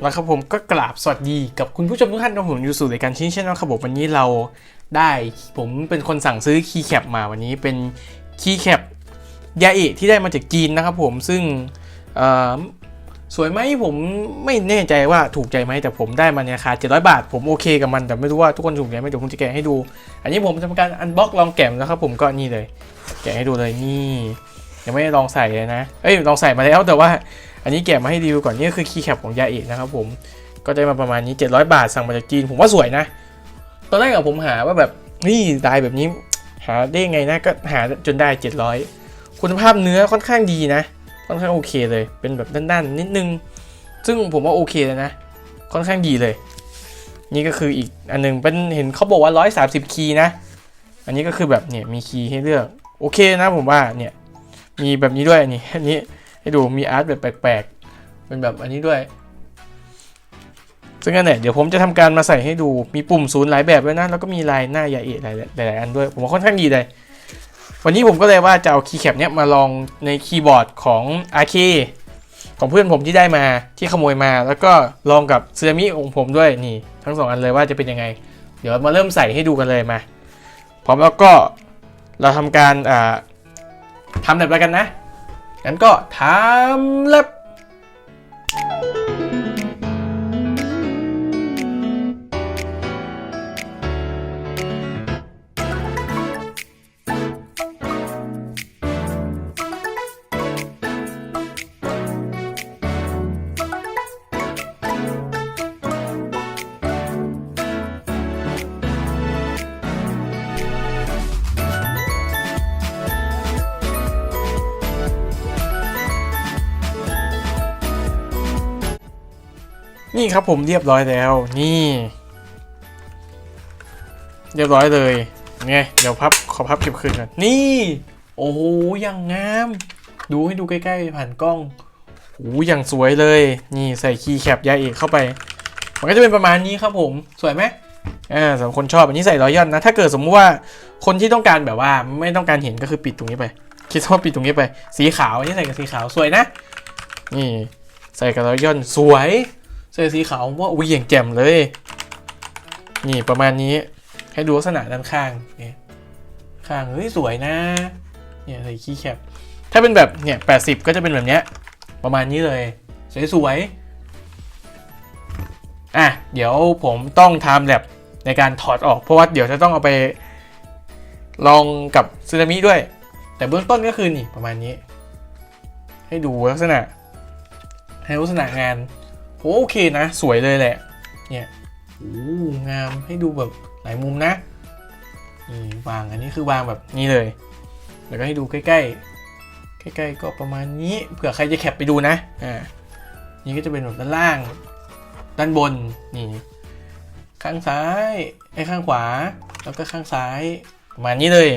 แล้วครับผมก็กราบสวัสดีกับคุณผู้ชมทุกท่านครับผมอยู่สู่รายการชินเช่นนะครับผมวันนี้เราได้ผมเป็นคนสั่งซื้อคีย์แคปมาวันนี้เป็นคีย์แคปยาเอะที่ได้มาจากจีนนะครับผมซึ่งสวยไหมผมไม่แน่ใจว่าถูกใจไหมแต่ผมได้มาในราคา700 บาทผมโอเคกับมันแต่ไม่รู้ว่าทุกคนถูกใจไหมเดี๋ยวผมจะแกะให้ดูอันนี้ผมทำการอันบ็อกลองแกะนะครับผมก็นี่เลยแกะให้ดูเลยนี่ยังไม่ได้ลองใส่เลยนะลองใส่มาแล้วแต่ว่าอันนี้แกะมาให้รีวิวก่อนนี่ก็คือคีย์แคปของยาเอะนะครับผมก็ได้มาประมาณนี้700 บาทสั่งมาจากจีนผมว่าสวยนะตอนแรกผมหาว่าแบบนี่ลายแบบนี้หาได้ไงนะก็หาจนได้700คุณภาพเนื้อค่อนข้างดีนะค่อนข้างโอเคเลยเป็นแบบด้านๆนิดนึงซึ่งผมว่าโอเคเลยนะค่อนข้างดีเลยนี่ก็คืออีกอันนึงเป็นเห็นเขาบอกว่า130คีย์นะอันนี้ก็คือแบบเนี่ยมีคีย์ให้เลือกโอเคนะผมว่าเนี่ยมีแบบนี้ด้วยนี่อันนี้ให้ดูมีอาร์ตแบบแปลกๆเป็นแบบอันนี้ด้วยซึ่งอันเนี่ยเดี๋ยวผมจะทำการมาใส่ให้ดูมีปุ่มศูนย์หลายแบบด้วยนะแล้วก็มีลายหน้ายาเอะหลายอันด้วยผมว่าค่อนข้างดีเลยวันนี้ผมก็เลยว่าจะเอาคีย์แคปเนี้ยมาลองในคีย์บอร์ดของ RK ของเพื่อนผมที่ได้มาที่ขโมยมาแล้วก็ลองกับซึนามิของผมด้วยนี่ทั้ง2อันเลยว่าจะเป็นยังไงเดี๋ยวมาเริ่มใส่ให้ดูกันเลยมาพร้อมแล้วก็เราทำการทำแบบแล้วกันนะงั้นก็ทำเล็บนี่ครับผมเรียบร้อยแล้วนี่เรียบร้อยเลยไงเดี๋ยวขอพับเก็บคืนกันนี่โอ้โหอย่างงามดูให้ดูใกล้ๆผ่านกล้องโอ้อย่างสวยเลยนี่ใส่คีย์แคปยาเอกเข้าไปมันก็จะเป็นประมาณนี้ครับผมสวยไหมสำหรับคนชอบอันนี้ใส่รอยย่อนนะถ้าเกิดสมมติว่าคนที่ต้องการแบบว่าไม่ต้องการเห็นก็คือปิดตรงนี้ไปคิดว่าปิดตรงนี้ไปสีขาวอันนี้ใส่กับสีขาวสวยนะนี่ใส่กับรอยย่อนสวยใส่สีขาวว่าอุ้ยอย่างแจ่มเลยนี่ประมาณนี้ให้ดูลักษณะด้านข้างเนี่ยข้างเฮ้ยสวยนะเนี่ยใส่คีย์แคปถ้าเป็นแบบเนี่ย80ก็จะเป็นแบบเนี้ยประมาณนี้เลยสวยๆเดี๋ยวผมต้องทำแลบในการถอดออกเพราะว่าเดี๋ยวจะต้องเอาไปลองกับซึนามิด้วยแต่เบื้องต้นก็คือนี่ประมาณนี้ให้ดูลักษณะงานโอเคนะสวยเลยแหละเนี่ยงามให้ดูแบบหลายมุมนะนี่วางอันนี้คือวางแบบนี้เลยแล้วก็ให้ดูใกล้ๆก็ประมาณนี้เผื่อใครจะแคปไปดูนะนี่ก็จะเป็นแบบด้านล่างด้านบนนี่ข้างซ้ายข้างขวาแล้วก็ข้างซ้ายประมาณนี้เลย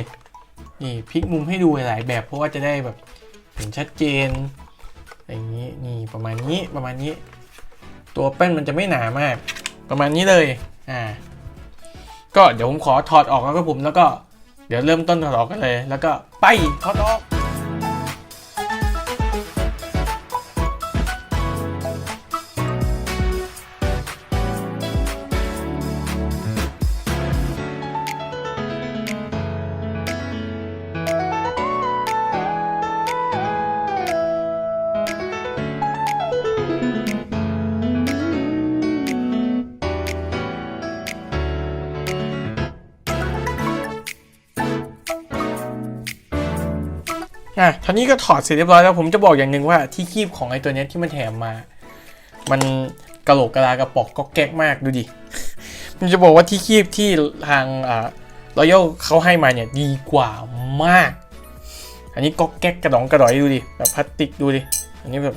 นี่พลิกมุมให้ดูหลายแบบเพราะว่าจะได้แบบเห็นชัดเจนอย่างนี้นี่ประมาณนี้ตัวแป้นมันจะไม่หนามากประมาณนี้เลยก็เดี๋ยวผมขอถอดออกแล้วก็แล้วก็เดี๋ยวเริ่มต้นถอดออกกันเลยแล้วก็ไปถอดออกท่านี้ก็ถอดเสร็จเรียบร้อยแล้วผมจะบอกอย่างหนึ่งว่าที่คีบของไอ้ตัวนี้ที่มันแถมมามันกะโหลกกะลากระปอกก็แก๊กมากดูดิมันจะบอกว่าที่คีบที่ทางRoyal เขาให้มาเนี่ยดีกว่ามากอันนี้ก็แก๊กกระดองกระดอยดูดิแบบพลาสติกดูดิอันนี้แบบ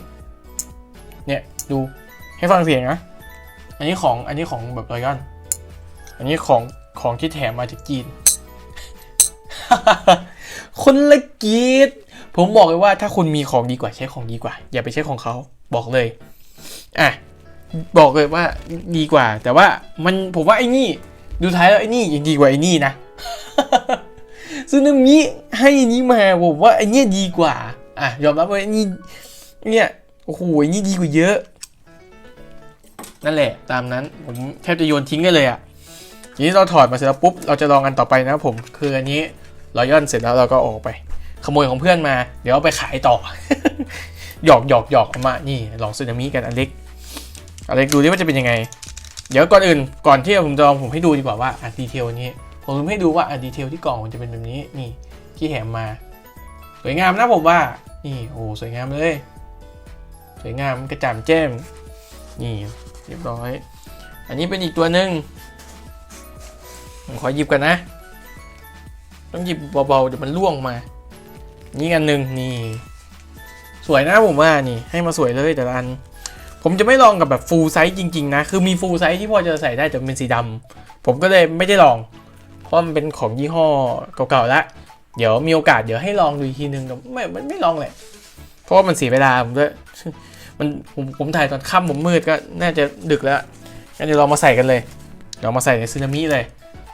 เนี่ยดูให้ฟังเสียงนะอันนี้ของแบบ Royal อันนี้ของที่แถมมาจากจีน คนละกีดผมบอกเลยว่าถ้าคุณมีของดีกว่าใช้ของดีกว่าอย่าไปใช้ของเขาบอกเลยบอกเลยว่าดีกว่าแต่ว่าผมว่าไอ้นี่ดูท้ายแล้วไอ้นี่ยังดีกว่าไอ้นี่นะ ซึนามิให้นี้มาผมว่าไอ้นี่ดีกว่ายอมรับว่าไอ้นี่เนี่ยโอ้โหไอ้นี่ดีกว่าเยอะ นั่นแหละตามนั้นผมแทบจะโยนทิ้งได้เลยอ่ะทีนี้เราถอดมาเสร็จแล้วปุ๊บเราจะลองกันต่อไปนะครับผมคืออันนี้เราย่อนเสร็จแล้วเราก็ออกไปขโมยของเพื่อนมาเดี๋ยวเอาไปขายต่อ หยอกเอามานี่ลองสึนามิกันอเล็กดูดิว่าจะเป็นยังไงเดี๋ยวก่อนอื่นก่อนที่ผมจะลองผมให้ดูดีกว่าว่าดีเทลนี้ผมให้ดูว่าดีเทลที่กล่องมันจะเป็นแบบนี้นี่ที่แถมมาสวยงามนะผมว่านี่โอ้สวยงามเลยสวยงามกระจ่างแจ้งนี่เรียบร้อยอันนี้เป็นอีกตัวหนึ่งผมขอหยิบกันนะต้องหยิบเบาๆเดี๋ยวมันล่วงมานี่อันหนึ่งนี่สวยนะผมว่านี่ให้มาสวยเลยแต่ละอันผมจะไม่ลองกับแบบฟูลไซส์จริงๆนะคือมีฟูลไซส์ที่พอจะใส่ได้แต่เป็นสีดำผมก็เลยไม่ได้ลองเพราะมันเป็นของยี่ห้อเก่าๆแล้วเดี๋ยวมีโอกาสเดี๋ยวให้ลองดูอีกทีนึงแต่ไม่ลองแหละเพราะว่ามันเสียเวลาผมด้วยผมถ่ายตอนค่ำผมมืดก็น่าจะดึกแล้วงั้นเดี๋ยวเรามาใส่กันเลยเดี๋ยวมาใส่ในสึนามิเลย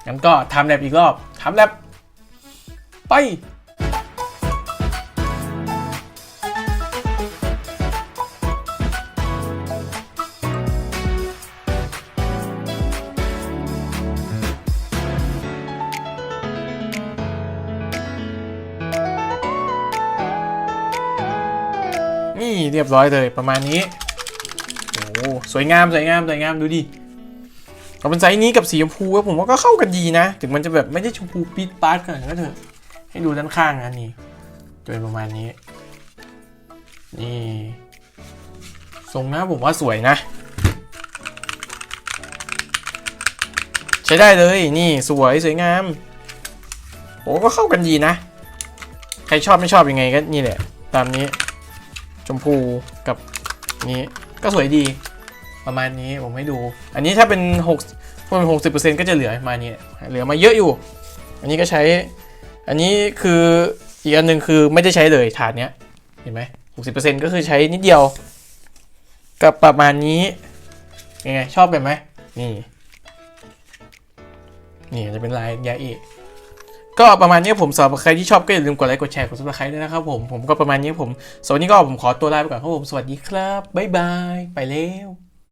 งั้นก็ทำแลบอีกรอบทำแลบไปนี่เรียบร้อยเลยประมาณนี้โอ้สวยงามดูดิเอาเป็นไซส์นี้กับสีชมพูผมว่าก็เข้ากันดีนะถึงมันจะแบบไม่ได้ชมพูปี๊ดป๊าดขนาดนั้นก็เถอะให้ดูด้านข้างนะนี่จะเป็นประมาณนี้นี่ทรงนะผมว่าสวยนะใช้ได้เลยนี่สวยงามโอ้ก็เข้ากันดีนะใครชอบไม่ชอบยังไงก็นี่แหละตามนี้ชมพูกับนี้ก็สวยดีประมาณนี้ผมให้ดูอันนี้ถ้าเป็น60%ก็จะเหลือมานี้เหลือมาเยอะอยู่อันนี้ก็ใช้อันนี้คืออีกอันหนึ่งคือไม่ได้ใช้เลยถาดเนี้ยเห็นไหม60%ก็คือใช้นิดเดียวกับประมาณนี้ยังไงชอบแบบไหมนี่จะเป็นลายยาเอะก็ประมาณนี้ผมสำหรับใครที่ชอบก็อย่าลืมกดไลค์กดแชร์กด Subscribe ด้วยนะครับผมก็ประมาณนี้สวัสดีก็ผมขอตัวลาไปก่อนครับผมสวัสดีครับบ๊ายบายไปแล้ว